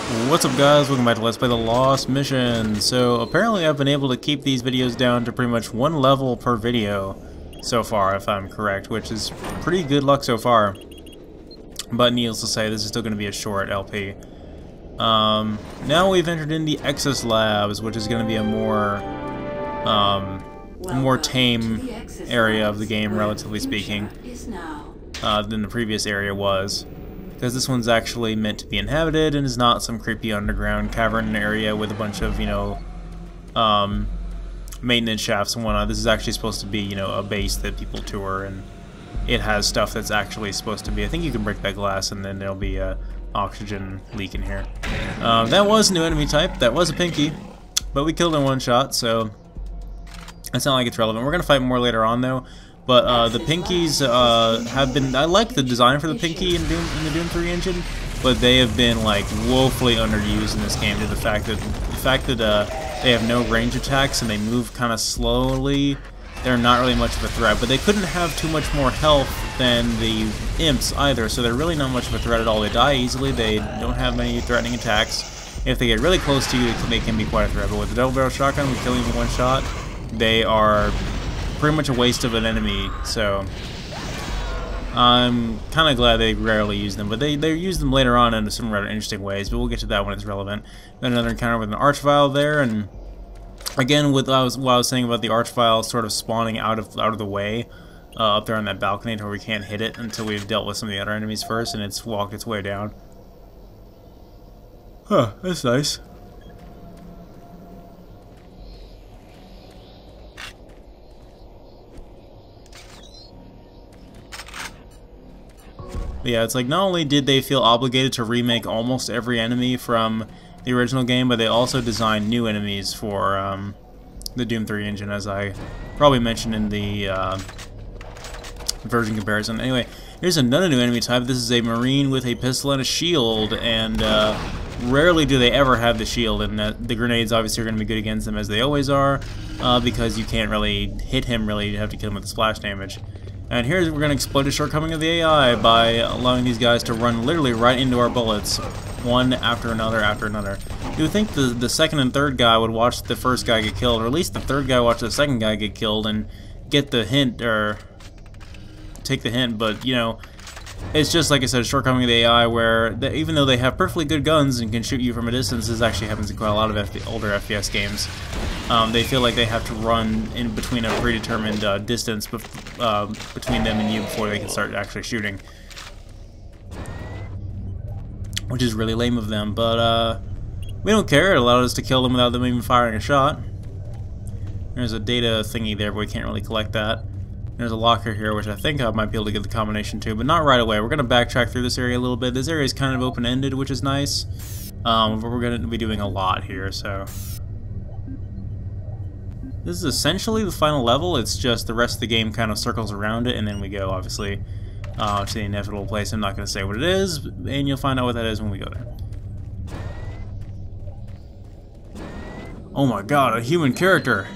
What's up guys, welcome back to Let's Play The Lost Mission. So apparently I've been able to keep these videos down to pretty much one level per video so far, if I'm correct, which is pretty good luck so far. But needless to say, this is still going to be a short LP. Now we've entered in the Exos Labs, which is going to be a more tame area of the game, relatively speaking, than the previous area was. Because this one's actually meant to be inhabited and is not some creepy underground cavern area with a bunch of, maintenance shafts and whatnot. This is actually supposed to be, a base that people tour, and it has stuff that's actually supposed to be. I think you can break that glass and then there'll be a oxygen leak in here. That was a new enemy type. That was a Pinky, but we killed it in one shot, so it's not like it's relevant. We're going to fight more later on, though. But the Pinkies have been... I like the design for the Pinky in the Doom 3 engine, but they have been like woefully underused in this game due to the fact that they have no range attacks and they move kind of slowly. They're not really much of a threat, but they couldn't have too much more health than the Imps either, so they're really not much of a threat at all. They die easily, they don't have many threatening attacks. If they get really close to you, they can be quite a threat, but with the double barrel shotgun, we kill them in one shot. They are pretty much a waste of an enemy, so I'm kind of glad they rarely use them, but they use them later on in some rather interesting ways, but we'll get to that when it's relevant. Got another encounter with an Archvile there, and again, with what I was saying about the Archvile sort of spawning out of the way, up there on that balcony to where we can't hit it until we've dealt with some of the other enemies first, and it's walked its way down. Huh, that's nice. Yeah, it's like not only did they feel obligated to remake almost every enemy from the original game, but they also designed new enemies for the Doom 3 engine, as I probably mentioned in the version comparison. Anyway, here's another new enemy type. This is a Marine with a pistol and a shield, and rarely do they ever have the shield, and the grenades obviously are going to be good against them, as they always are, because you can't really hit him, really. You have to kill him with splash damage. And here we're going to exploit a shortcoming of the AI by allowing these guys to run literally right into our bullets, one after another after another. You would think the second and third guy would watch the first guy get killed, or at least the third guy watch the second guy get killed and get the hint, or take the hint, but, it's just, like I said, a shortcoming of the AI where, even though they have perfectly good guns and can shoot you from a distance, this actually happens in quite a lot of older FPS games. They feel like they have to run in between a predetermined distance between them and you before they can start actually shooting. Which is really lame of them, but we don't care. It allowed us to kill them without them even firing a shot. There's a data thingy there, but we can't really collect that. There's a locker here, which I think I might be able to get the combination to, but not right away. We're going to backtrack through this area a little bit. This area is kind of open-ended, which is nice. But we're going to be doing a lot here, so... This is essentially the final level. It's just the rest of the game kind of circles around it, and then we go, obviously, to the inevitable place. I'm not going to say what it is, and you'll find out what that is when we go there. Oh my god, a human character!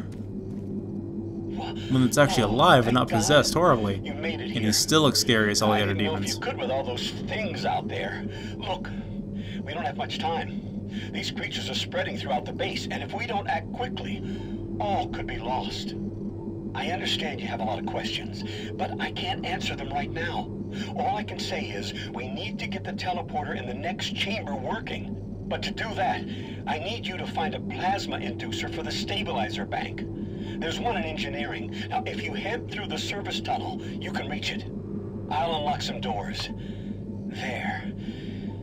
When it's actually alive and not possessed horribly. And he still looks scary as all the other demons. You could with all those things out there. Look, we don't have much time. These creatures are spreading throughout the base, and if we don't act quickly, all could be lost. I understand you have a lot of questions, but I can't answer them right now. All I can say is we need to get the teleporter in the next chamber working. But to do that, I need you to find a plasma inducer for the stabilizer bank. There's one in engineering. Now, if you head through the service tunnel, you can reach it. I'll unlock some doors. There.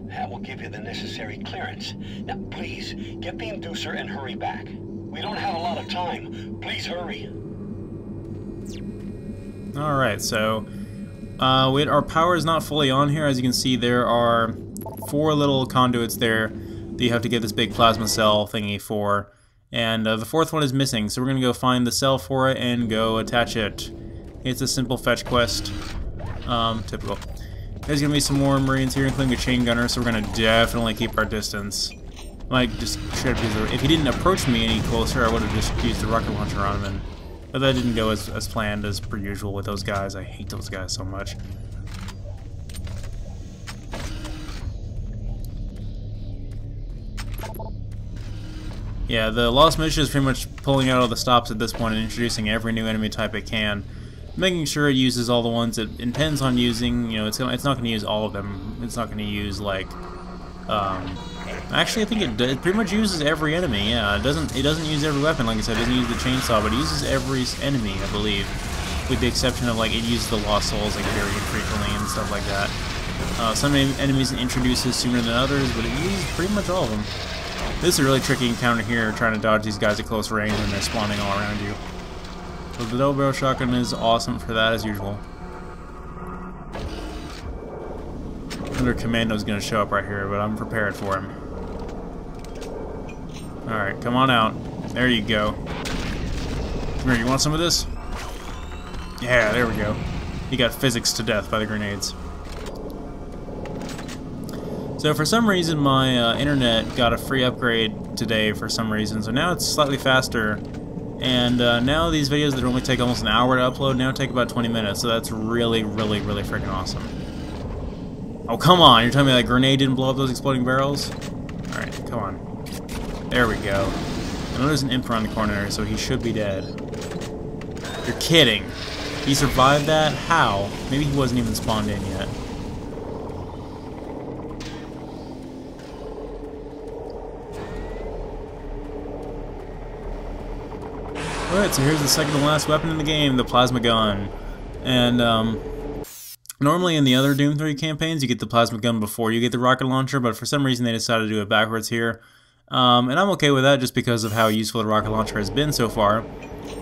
That will give you the necessary clearance. Now, please, get the inducer and hurry back. We don't have a lot of time. Please hurry. Alright, so our power is not fully on here. As you can see, there are 4 little conduits there that you have to get this big plasma cell thingy for. And the 4th one is missing, so we're going to go find the cell for it and go attach it. It's a simple fetch quest. Typical. There's going to be some more Marines here, including a chain gunner, so we're going to definitely keep our distance. Like, just straight up use the... If he didn't approach me any closer, I would have just used the rocket launcher on him. But that didn't go as planned as per usual with those guys. I hate those guys so much. Yeah, the Lost Mission is pretty much pulling out all the stops at this point and introducing every new enemy type it can, making sure it uses all the ones it intends on using. You know, it's not going to use all of them. It's not going to use like. Actually, I think it pretty much uses every enemy. Yeah, it doesn't use every weapon. Like I said, it doesn't use the chainsaw, but it uses every enemy, I believe, with the exception of like it uses the Lost Souls like very infrequently and stuff like that. Some enemies it introduces sooner than others, but it uses pretty much all of them. This is a really tricky encounter here, trying to dodge these guys at close range when they're spawning all around you. So the double barrel shotgun is awesome for that as usual. Another commando's gonna show up right here, but I'm prepared for him. Alright, come on out. There you go. Come here, you want some of this? Yeah, there we go. He got physics to death by the grenades. So for some reason my internet got a free upgrade today for some reason, so now it's slightly faster, and now these videos that normally take almost an hour to upload now take about 20 minutes, so that's really freaking awesome. Oh come on, you're telling me that grenade didn't blow up those exploding barrels? Alright, come on. There we go. I know there's an imp around the corner, so he should be dead. You're kidding! He survived that? How? Maybe he wasn't even spawned in yet. Alright, so here's the second to last weapon in the game, the plasma gun. And, normally in the other Doom 3 campaigns, you get the plasma gun before you get the rocket launcher, but for some reason they decided to do it backwards here. And I'm okay with that just because of how useful the rocket launcher has been so far.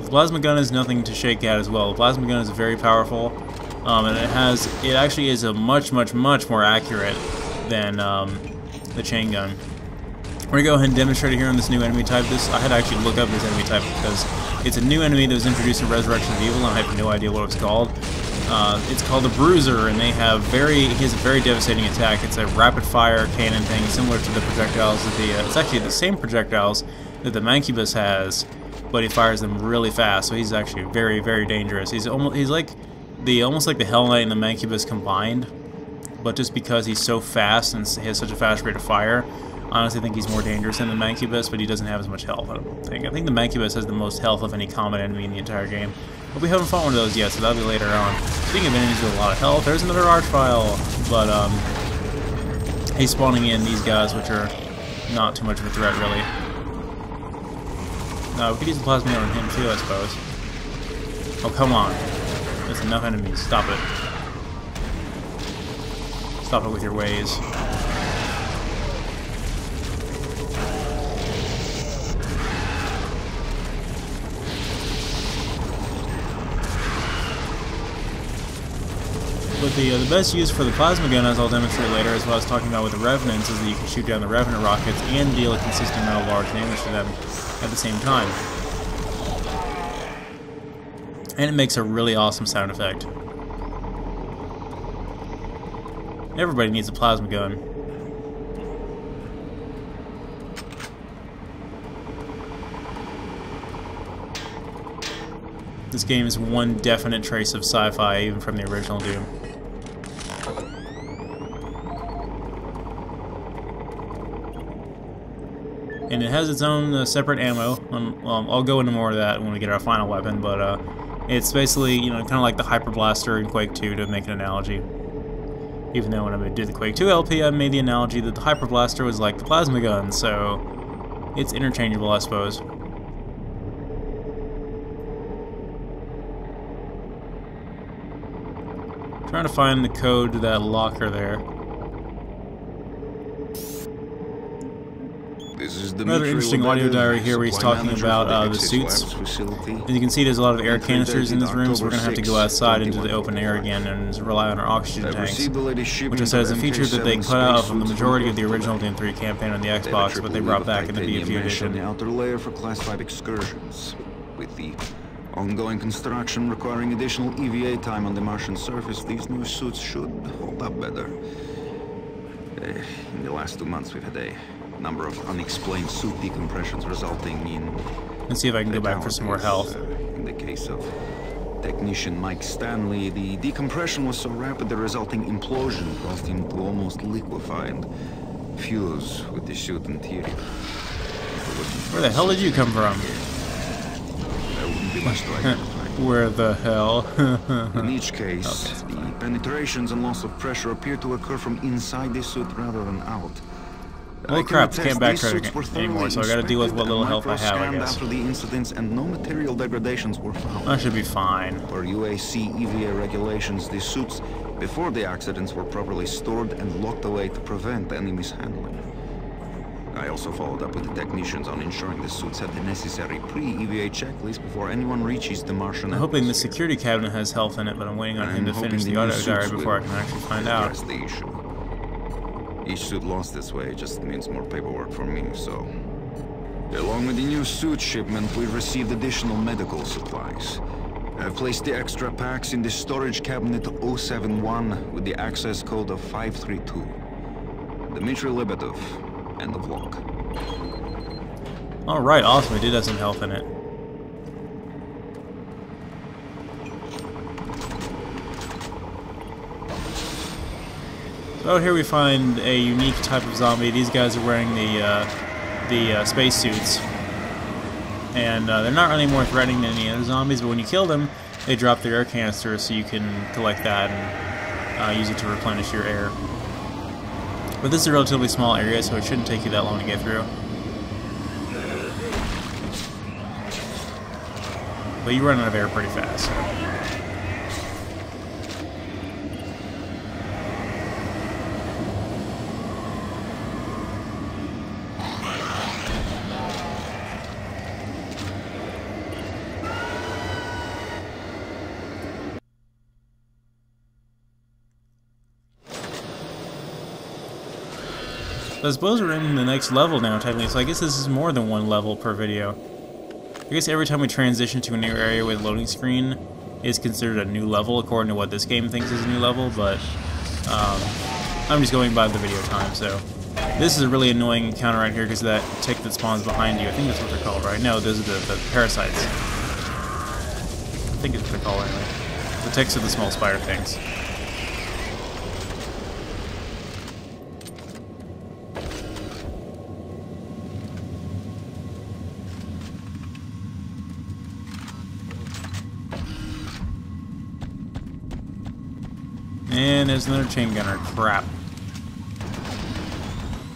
The plasma gun is nothing to shake at as well. The plasma gun is very powerful, and it actually is a much more accurate than the chain gun. We're going to go ahead and demonstrate it here on this new enemy type. I had to actually look up this enemy type because it's a new enemy that was introduced in Resurrection of Evil, and I have no idea what it's called. It's called the Bruiser, and he has a very devastating attack. It's a rapid-fire cannon thing, similar to the projectiles that it's actually the same projectiles that the Mancubus has, but he fires them really fast. So he's actually very dangerous. He's almost like the Hell Knight and the Mancubus combined, but just because he's so fast and he has such a fast rate of fire, I honestly think he's more dangerous than the Mancubus, but he doesn't have as much health, I don't think. I think the Mancubus has the most health of any common enemy in the entire game. But we haven't fought one of those yet, so that'll be later on. Speaking of enemies with a lot of health, there's another Archvile, but he's spawning in these guys, which are not too much of a threat, really. We could use the plasma gun on him too, I suppose. Oh, come on. There's enough enemies. Stop it. Stop it with your ways. But the best use for the plasma gun, as I'll demonstrate later, is what I was talking about with the Revenants, is that you can shoot down the Revenant rockets and deal a consistent amount of large damage to them at the same time. And it makes a really awesome sound effect. Everybody needs a plasma gun. This game is one definite trace of sci-fi, even from the original Doom. And it has its own separate ammo. Well, I'll go into more of that when we get our final weapon, but it's basically, you know, kind of like the Hyper Blaster in Quake 2, to make an analogy. Even though when I did the Quake 2 LP, I made the analogy that the Hyper Blaster was like the plasma gun, so it's interchangeable, I suppose. Trying to find the code to that locker there. Another interesting audio diary here where he's talking about the suits. As you can see, there's a lot of air canisters in this room, so we're going to have to go outside into the open air again and rely on our oxygen tanks, which I said is a feature that they cut out from the majority of the original Doom 3 campaign on the Xbox, but they brought back in the BFG edition. The outer layer for classified excursions, with the ongoing construction requiring additional EVA time on the Martian surface, these new suits should hold up better. In the last 2 months, we've had a number of unexplained suit decompressions resulting in... Let's see if I can go back for some more health. In the case of technician Mike Stanley, the decompression was so rapid the resulting implosion caused him to almost liquefy and fuse with the suit interior. Where the hell did you come from? There wouldn't be much to identify. Where the hell? In each case, the penetrations and loss of pressure appear to occur from inside the suit rather than out. Oh crap, can't backtrack anymore, so I gotta deal with what little health I have, I guess. After the incidents and no material degradations were found. I should be fine. Per UAC EVA regulations, the suits before the accidents were properly stored and locked away to prevent any mishandling. I also followed up with the technicians on ensuring the suits have the necessary pre-EVA checklist before anyone reaches the Martian I'm hoping the atmosphere. security cabinet has health in it, but I'm waiting on him to finish the auto diary before I can actually find out. Address the issue. Each suit lost this way just means more paperwork for me, so... Along with the new suit shipment, we've received additional medical supplies. I've placed the extra packs in the storage cabinet 071 with the access code of 532. Dmitry Lebedov, end of log. Alright, awesome, it did have some health in it. So out here we find a unique type of zombie. These guys are wearing the space suits. And they're not really more threatening than any other zombies, but when you kill them, they drop their air canister so you can collect that and use it to replenish your air. But this is a relatively small area, so it shouldn't take you that long to get through. But you run out of air pretty fast. I suppose we're in the next level now, technically, so I guess this is more than one level per video. I guess every time we transition to a new area with a loading screen is considered a new level, according to what this game thinks is a new level, but I'm just going by the video time, so... This is a really annoying encounter right here because of that tick that spawns behind you. I think that's what they're called, right? No, those are the parasites. I think it's what they're called anyway. The ticks are the small spider things. And there's another chain gunner. Crap.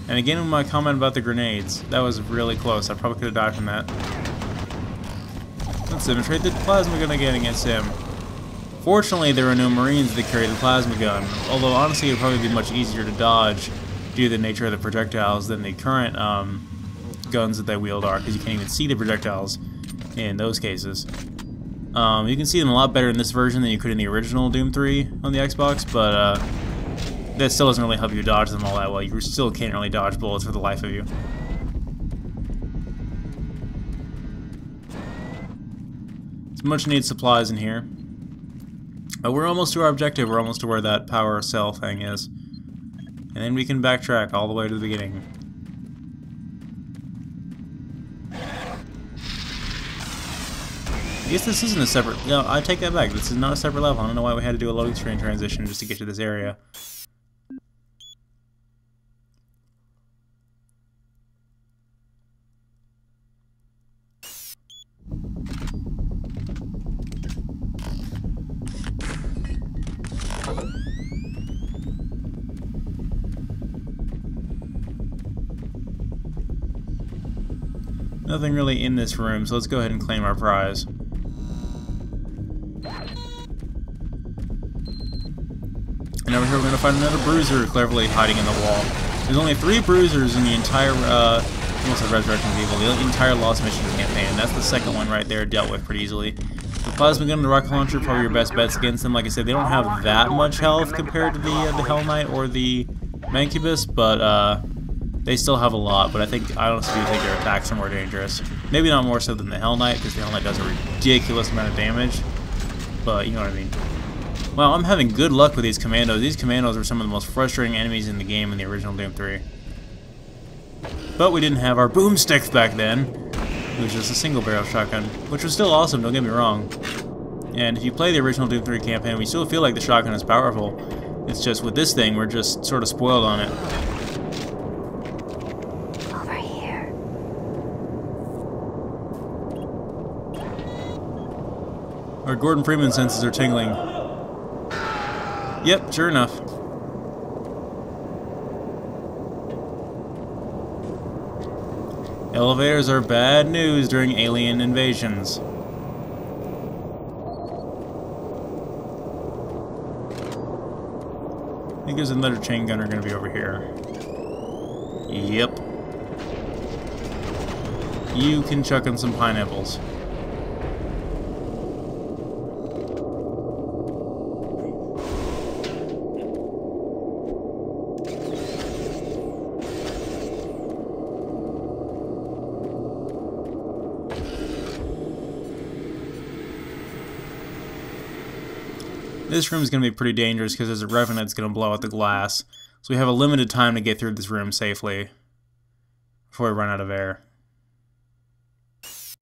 And again with my comment about the grenades. That was really close. I probably could have died from that. Let's demonstrate the plasma gun again against him. Fortunately, there are no Marines that carry the plasma gun. Although, honestly, it would probably be much easier to dodge due to the nature of the projectiles than the current guns that they wield are, because you can't even see the projectiles in those cases. You can see them a lot better in this version than you could in the original Doom 3 on the Xbox, but that still doesn't really help you dodge them all that well. You still can't really dodge bullets for the life of you. Some much needed supplies in here. But we're almost to our objective. We're almost to where that power cell thing is. And then we can backtrack all the way to the beginning. I guess this isn't a separate... No, I take that back. This is not a separate level. I don't know why we had to do a loading screen transition just to get to this area. Nothing really in this room, so let's go ahead and claim our prize. And over here we're going to find another bruiser cleverly hiding in the wall. There's only 3 bruisers in the entire, almost a Resurrection of Evil, the entire Lost Mission campaign. That's the second one right there, dealt with pretty easily. The plasma gun and the rocket launcher are probably your best bets against them. Like I said, they don't have that much health compared to the Hell Knight or the Mancubus, but they still have a lot. But I honestly do think their attacks are more dangerous. Maybe not more so than the Hell Knight, because the Hell Knight does a ridiculous amount of damage. But you know what I mean. Well, I'm having good luck with these commandos. These commandos are some of the most frustrating enemies in the game in the original Doom 3. But we didn't have our boomsticks back then. It was just a single barrel shotgun, which was still awesome, don't get me wrong. And if you play the original Doom 3 campaign, we still feel like the shotgun is powerful. It's just with this thing, we're just sort of spoiled on it. Over here. Our Gordon Freeman senses are tingling. Yep, sure enough. Elevators are bad news during alien invasions. I think there's another chain gunner going to be over here. Yep. You can chuck in some pineapples. This room is going to be pretty dangerous because there's a revenant that's going to blow out the glass. So we have a limited time to get through this room safely before we run out of air.